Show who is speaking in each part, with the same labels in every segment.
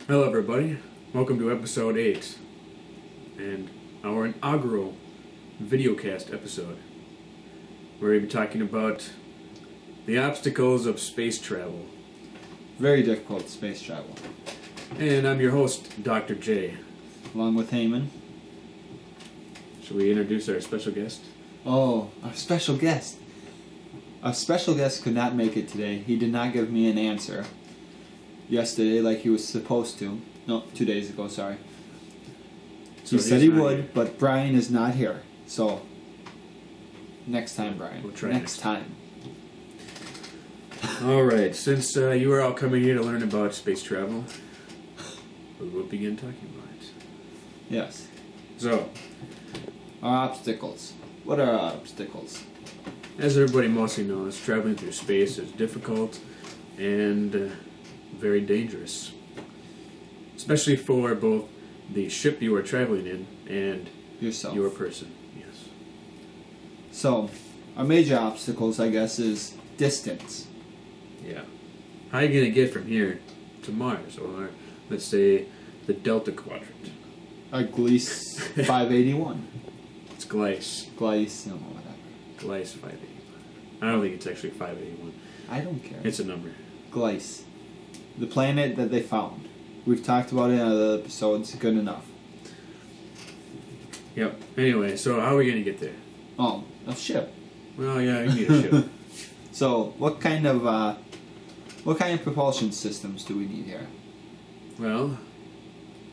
Speaker 1: Hello everybody, welcome to episode 8 and our inaugural videocast episode. We're going to be talking about the obstacles of space travel.
Speaker 2: Very difficult space travel.
Speaker 1: And I'm your host, Dr. J.
Speaker 2: Along with Heyman.
Speaker 1: Should we introduce our special guest?
Speaker 2: Oh, our special guest. Our special guest could not make it today. He did not give me an answer yesterday like he was supposed to. No, 2 days ago, sorry.
Speaker 1: So
Speaker 2: he said he would,
Speaker 1: here.
Speaker 2: but Brian is not here. So, next time, Brian.
Speaker 1: We'll try
Speaker 2: next time.
Speaker 1: Alright, since you are all coming here to learn about space travel, we will begin talking about it.
Speaker 2: Yes.
Speaker 1: So,
Speaker 2: Our obstacles. What are our obstacles?
Speaker 1: as everybody mostly knows, traveling through space is difficult and very dangerous. Especially for both the ship you are traveling in and
Speaker 2: Yourself.
Speaker 1: your person. Yes.
Speaker 2: So, our major obstacles, I guess, is distance.
Speaker 1: Yeah. How are you going to get from here to Mars, or let's say the Delta Quadrant?
Speaker 2: Our Gliese 581.
Speaker 1: It's Gliese.
Speaker 2: Gliese, no, whatever.
Speaker 1: Gliese 581. I don't think it's actually 581.
Speaker 2: I don't care.
Speaker 1: It's a number.
Speaker 2: Gliese. The planet that they found. We've talked about it in other episodes. Good enough.
Speaker 1: Yep. Anyway, so how are we going to get there?
Speaker 2: Oh, a ship.
Speaker 1: Well, yeah, you need a ship.
Speaker 2: So, what kind of propulsion systems do we need here?
Speaker 1: Well,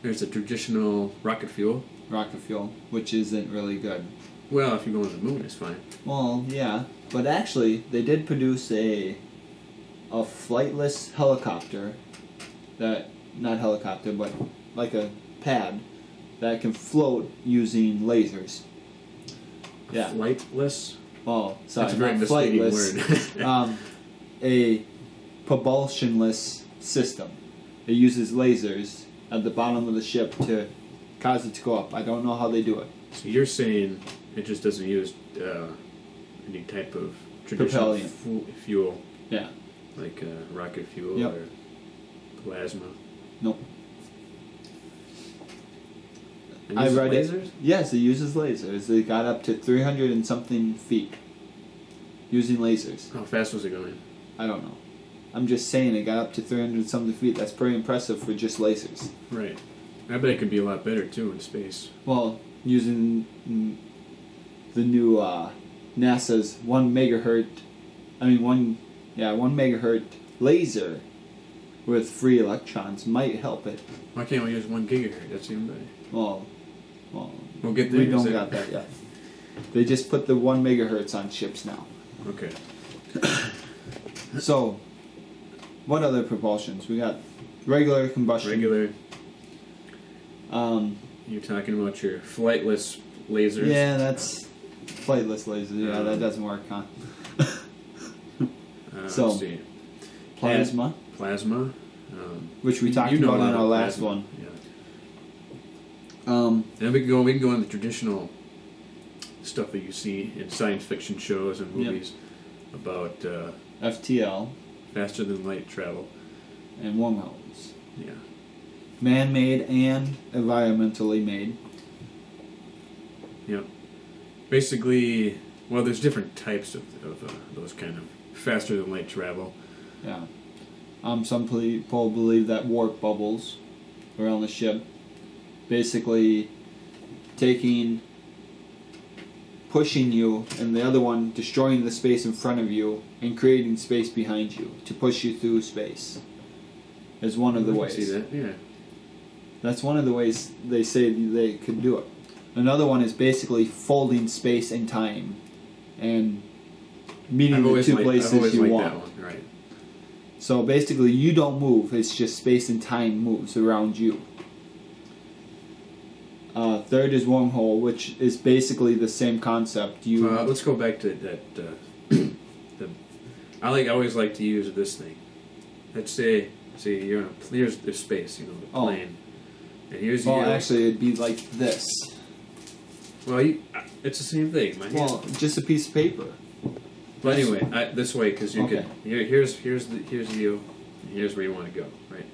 Speaker 1: there's a traditional rocket fuel.
Speaker 2: Rocket fuel, which isn't really good.
Speaker 1: Well, if you go on the moon, it's fine.
Speaker 2: Well, yeah, but actually, they did produce a flightless helicopter that, not helicopter, but like a pad that can float using lasers. Yeah.
Speaker 1: Flightless?
Speaker 2: Oh, sorry,
Speaker 1: That's a very
Speaker 2: not
Speaker 1: misleading
Speaker 2: flightless.
Speaker 1: word.
Speaker 2: A propulsionless system. It uses lasers at the bottom of the ship to cause it to go up. I don't know how they do it.
Speaker 1: So you're saying it just doesn't use any type of traditional fuel?
Speaker 2: Yeah.
Speaker 1: Like rocket fuel
Speaker 2: Yep.
Speaker 1: or plasma?
Speaker 2: Nope.
Speaker 1: It
Speaker 2: I
Speaker 1: uses
Speaker 2: read
Speaker 1: lasers?
Speaker 2: it. Yes, it uses lasers. They got up to 300 and something feet using lasers.
Speaker 1: How fast was it going?
Speaker 2: I don't know. I'm just saying it got up to 300 and something feet. That's pretty impressive for just lasers.
Speaker 1: Right. I bet it could be a lot better too in space.
Speaker 2: Well, using the new NASA's 1 megahertz laser with free electrons might help it.
Speaker 1: Why can't we use 1 gigahertz? That's even better.
Speaker 2: Well,
Speaker 1: We'll get there.
Speaker 2: we don't got that yet. They just put the 1 megahertz on ships now.
Speaker 1: Okay.
Speaker 2: So, what other propulsions? We got regular combustion.
Speaker 1: Regular. You're talking about your flightless lasers.
Speaker 2: Yeah, that's flightless lasers. Yeah, that doesn't work, huh? So,
Speaker 1: let's see.
Speaker 2: Plasma.
Speaker 1: Plasma.
Speaker 2: Which we talked about in our last one.
Speaker 1: Yeah.
Speaker 2: Um,
Speaker 1: And we can go on the traditional stuff that you see in science fiction shows and movies about
Speaker 2: FTL.
Speaker 1: faster than light travel.
Speaker 2: And wormholes.
Speaker 1: Yeah.
Speaker 2: Man-made and environmentally made.
Speaker 1: Yep. Basically, well, there's different types of those kind of faster than light travel.
Speaker 2: Yeah. Some people believe that warp bubbles around the ship basically pushing you, and the other one destroying the space in front of you and creating space behind you to push you through space is one of the ways.
Speaker 1: See that? Yeah.
Speaker 2: That's one of the ways they say they could do it. Another one is basically folding space and time and meeting the two places you want.
Speaker 1: That one. Right.
Speaker 2: So basically you don't move, it's just space and time moves around you. Third is wormhole, which is basically the same concept.
Speaker 1: Let's go back to that. I always like to use this thing. Let's say you're in here's the space, the plane, and here's you.
Speaker 2: Actually, it'd be like this.
Speaker 1: Well, it's the same thing.
Speaker 2: Just a piece of paper.
Speaker 1: But anyway, this way, because you
Speaker 2: Okay.
Speaker 1: could. Here's you. And here's where you want to go, right?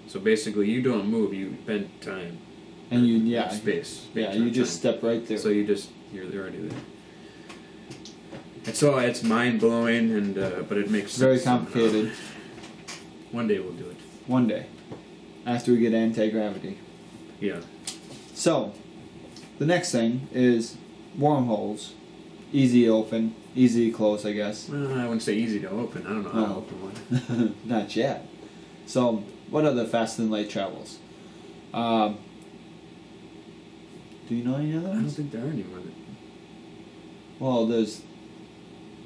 Speaker 1: So basically, you don't move; you bend time.
Speaker 2: And you
Speaker 1: space.
Speaker 2: Yeah, you just step right there.
Speaker 1: So you're already there. It's mind blowing, and but it makes sense.
Speaker 2: Very complicated.
Speaker 1: One day we'll do it.
Speaker 2: One day, after we get anti-gravity.
Speaker 1: Yeah.
Speaker 2: So, the next thing is wormholes. Easy to open, easy to close, I guess.
Speaker 1: Well, I wouldn't say easy to open. I don't know how to open one.
Speaker 2: Not yet. So, what are the fast and light travels? Do you know any other ones?
Speaker 1: I don't think there are any more.
Speaker 2: Well, there's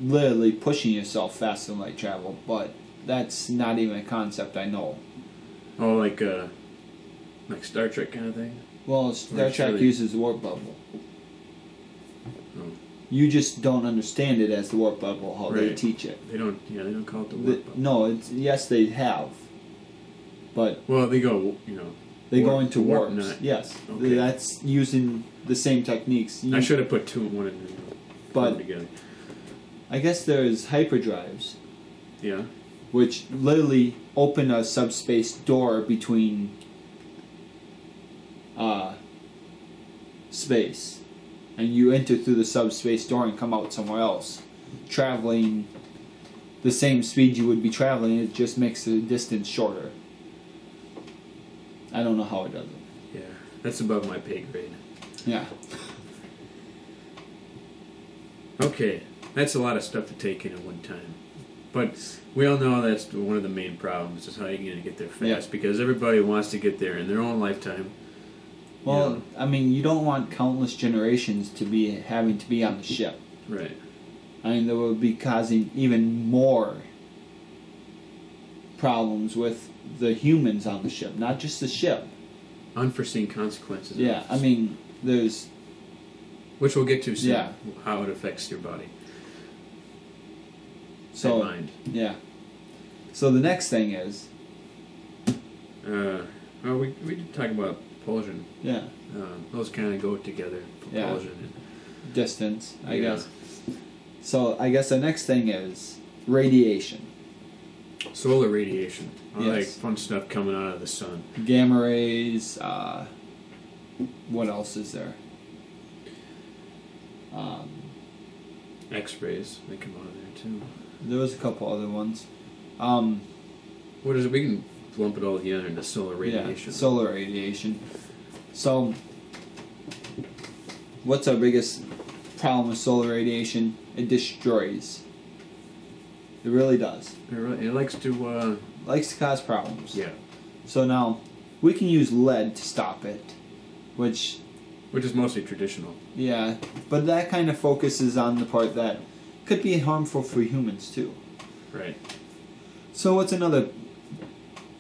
Speaker 2: literally pushing yourself fast and light travel, but that's not even a concept I know.
Speaker 1: Oh, like Star Trek kind of thing?
Speaker 2: Well, Star Trek uses the warp bubble.
Speaker 1: Oh.
Speaker 2: You just don't understand it as the warp bubble, how they teach it.
Speaker 1: They don't call it the warp bubble.
Speaker 2: No, yes, they have. But
Speaker 1: well, they go,
Speaker 2: they go into warps. Yes.
Speaker 1: Okay.
Speaker 2: That's using the same techniques.
Speaker 1: I should have put two and one in together.
Speaker 2: I guess there's hyperdrives.
Speaker 1: Yeah.
Speaker 2: Which literally open a subspace door between space, and you enter through the subspace door and come out somewhere else, traveling the same speed you would be traveling. It just makes the distance shorter. I don't know how it does it.
Speaker 1: Yeah, that's above my pay grade.
Speaker 2: Yeah.
Speaker 1: Okay, that's a lot of stuff to take in at one time. But we all know that's one of the main problems, is how you're going to get there fast, because everybody wants to get there in their own lifetime.
Speaker 2: Well, I mean, you don't want countless generations to be having to be on the ship.
Speaker 1: Right.
Speaker 2: I mean, that would be causing even more problems with the humans on the ship, not just the ship.
Speaker 1: Unforeseen consequences.
Speaker 2: Yeah, I mean, there's...
Speaker 1: Which we'll get to soon, how it affects your body.
Speaker 2: So,
Speaker 1: mind.
Speaker 2: Yeah. So the next thing is...
Speaker 1: well, we did talk about propulsion.
Speaker 2: Yeah.
Speaker 1: Those kind of go together, propulsion.
Speaker 2: And distance, I guess. So I guess the next thing is radiation.
Speaker 1: Solar radiation.
Speaker 2: Yes.
Speaker 1: Like fun stuff coming out of the sun.
Speaker 2: Gamma rays, what else is there?
Speaker 1: X-rays, they come out of there too.
Speaker 2: There was a couple other ones.
Speaker 1: What is it? We can lump it all together into solar radiation.
Speaker 2: Yeah, solar radiation. So, what's our biggest problem with solar radiation? It destroys. It really does.
Speaker 1: It likes to...
Speaker 2: likes to cause problems.
Speaker 1: Yeah.
Speaker 2: So now, we can use lead to stop it, which
Speaker 1: is mostly traditional.
Speaker 2: Yeah, but that kind of focuses on the part that could be harmful for humans too.
Speaker 1: Right.
Speaker 2: So what's another...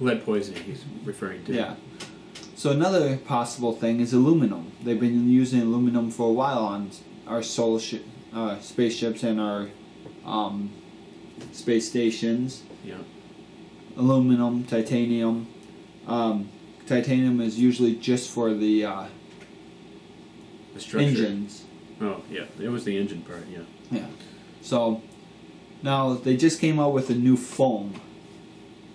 Speaker 1: Lead poisoning he's referring to.
Speaker 2: Yeah. So another possible thing is aluminum. They've been using aluminum for a while on our spaceships and our space stations.
Speaker 1: Yeah.
Speaker 2: Aluminum, titanium. Titanium is usually just for the
Speaker 1: structure.
Speaker 2: Engines.
Speaker 1: Oh, yeah. It was the engine part, yeah.
Speaker 2: Yeah. So, now they just came out with a new foam.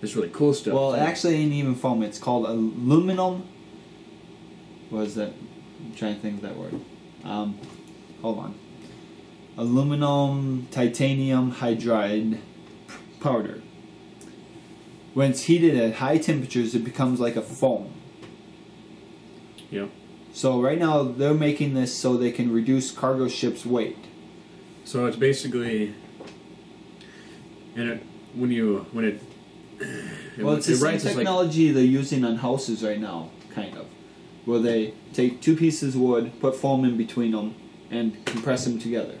Speaker 1: It's really cool stuff.
Speaker 2: Well, it actually ain't even foam. It's called aluminum. What is that? I'm trying to think of that word. Hold on. Aluminum titanium hydride powder. When it's heated at high temperatures, it becomes like a foam.
Speaker 1: Yeah.
Speaker 2: So right now they're making this so they can reduce cargo ships' weight.
Speaker 1: So it's basically, and
Speaker 2: it's the same technology they're using on houses right now, kind of, where they take two pieces of wood, put foam in between them, and compress them together.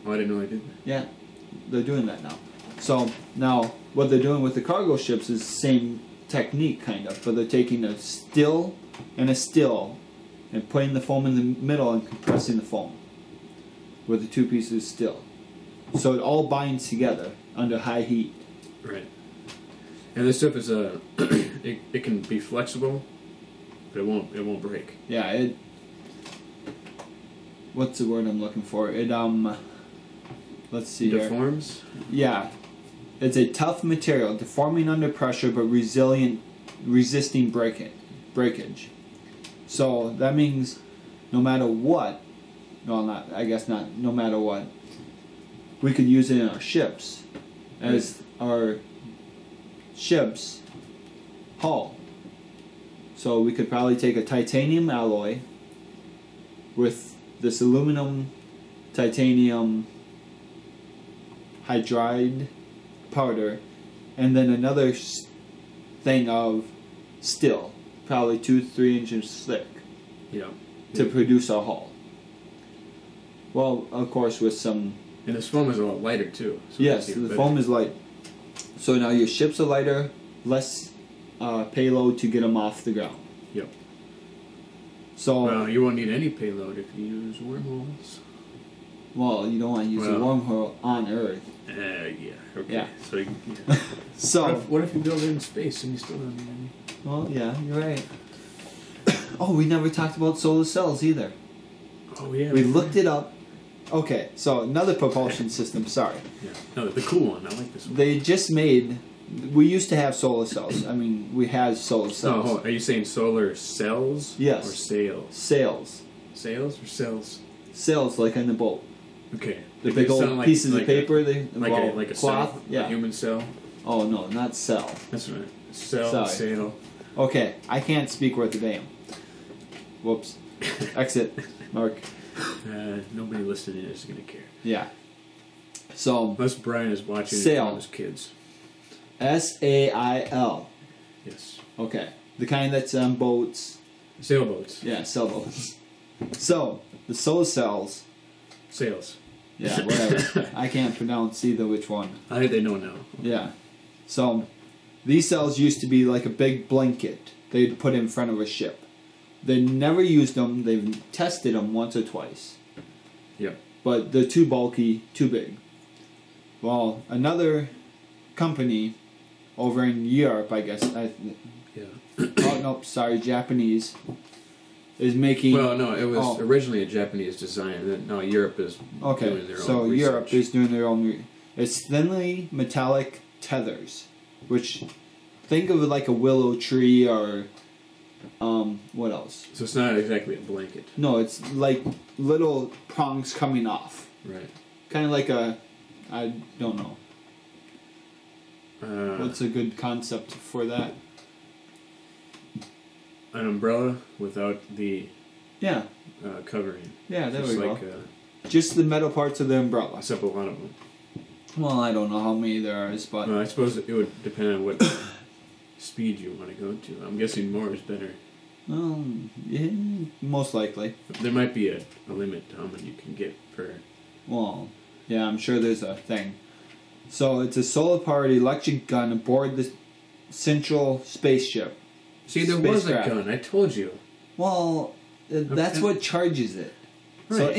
Speaker 1: Oh, I didn't know they did that.
Speaker 2: Yeah, they're doing that now. So now what they're doing with the cargo ships is the same technique, kind of, but they're taking a still and a still and putting the foam in the middle and compressing the foam with the two pieces still. So it all binds together under high heat.
Speaker 1: Right. And this stuff is it can be flexible, but it won't break.
Speaker 2: Yeah, it... What's the word I'm looking for? It, let's see here.
Speaker 1: Deforms?
Speaker 2: Yeah. It's a tough material, deforming under pressure but resisting breakage. So that means no matter what, no matter what, we could use it in our ships as our ship's hull. So we could probably take a titanium alloy with this aluminum titanium hydride powder, and then another thing of steel, probably 2-3 inches thick, to produce our hull. Well, of course, with some.
Speaker 1: And this foam is a lot lighter too. So
Speaker 2: yes, the foam is light. So now your ships are lighter, less payload to get them off the ground.
Speaker 1: Yep.
Speaker 2: So.
Speaker 1: Well, you won't need any payload if you use wormholes.
Speaker 2: Well, you don't want to use a wormhole on Earth.
Speaker 1: Yeah. Okay.
Speaker 2: Yeah.
Speaker 1: So.
Speaker 2: So.
Speaker 1: What if you build it in space and you still don't need any?
Speaker 2: Well, yeah, you're right. Oh, we never talked about solar cells either.
Speaker 1: Oh yeah.
Speaker 2: We looked it up. Okay, so another propulsion system. Sorry.
Speaker 1: Yeah. No, the cool one. I like this one.
Speaker 2: They just made. We used to have solar cells. I mean, we had solar cells.
Speaker 1: Oh, are you saying solar cells?
Speaker 2: Yes.
Speaker 1: Or sails?
Speaker 2: Sails.
Speaker 1: Sails or cells?
Speaker 2: Sails, like in the boat.
Speaker 1: Okay.
Speaker 2: The big old pieces of paper.
Speaker 1: Like a
Speaker 2: cloth.
Speaker 1: cell?
Speaker 2: Yeah.
Speaker 1: A human cell?
Speaker 2: Oh no, not cell.
Speaker 1: That's right. Cell,
Speaker 2: Sorry.
Speaker 1: sail.
Speaker 2: Okay, I can't speak worth a damn. Whoops. Exit. Mark.
Speaker 1: Nobody listening is going to care.
Speaker 2: Yeah. So.
Speaker 1: Unless Brian is watching
Speaker 2: Sail.
Speaker 1: it with his kids.
Speaker 2: SAIL.
Speaker 1: Yes.
Speaker 2: Okay. The kind that's on boats.
Speaker 1: Sailboats.
Speaker 2: Yeah, sailboats. So, the solar cells.
Speaker 1: Sails.
Speaker 2: Yeah, whatever. I can't pronounce either which one.
Speaker 1: I think they know now.
Speaker 2: Yeah. So, these cells used to be like a big blanket they'd put in front of a ship. They never used them. They've tested them once or twice.
Speaker 1: Yep.
Speaker 2: But they're too bulky, too big. Well, another company over in Europe, I guess.
Speaker 1: Yeah.
Speaker 2: Oh, no, sorry, Japanese. Is making.
Speaker 1: Well, no, it was originally a Japanese design, and then now Europe is doing their own
Speaker 2: so
Speaker 1: research.
Speaker 2: Europe is doing their own. It's thinly metallic tethers, which think of it like a willow tree or what else?
Speaker 1: So it's not exactly a blanket.
Speaker 2: No, it's like little prongs coming off.
Speaker 1: Right.
Speaker 2: Kind of like I don't know. What's a good concept for that?
Speaker 1: An umbrella without the covering.
Speaker 2: Yeah, there we
Speaker 1: like,
Speaker 2: go. Just the metal parts of the umbrella.
Speaker 1: Except a lot of them.
Speaker 2: Well, I don't know how many there are, but...
Speaker 1: Well, I suppose it would depend on what speed you want to go to. I'm guessing more is better.
Speaker 2: Yeah, most likely.
Speaker 1: There might be a limit to how many you can get per...
Speaker 2: Well, yeah, I'm sure there's a thing. So, it's a solar-powered electric gun aboard the central spaceship.
Speaker 1: See, there was a gun. I told you.
Speaker 2: Well, that's what charges it.
Speaker 1: Right.
Speaker 2: So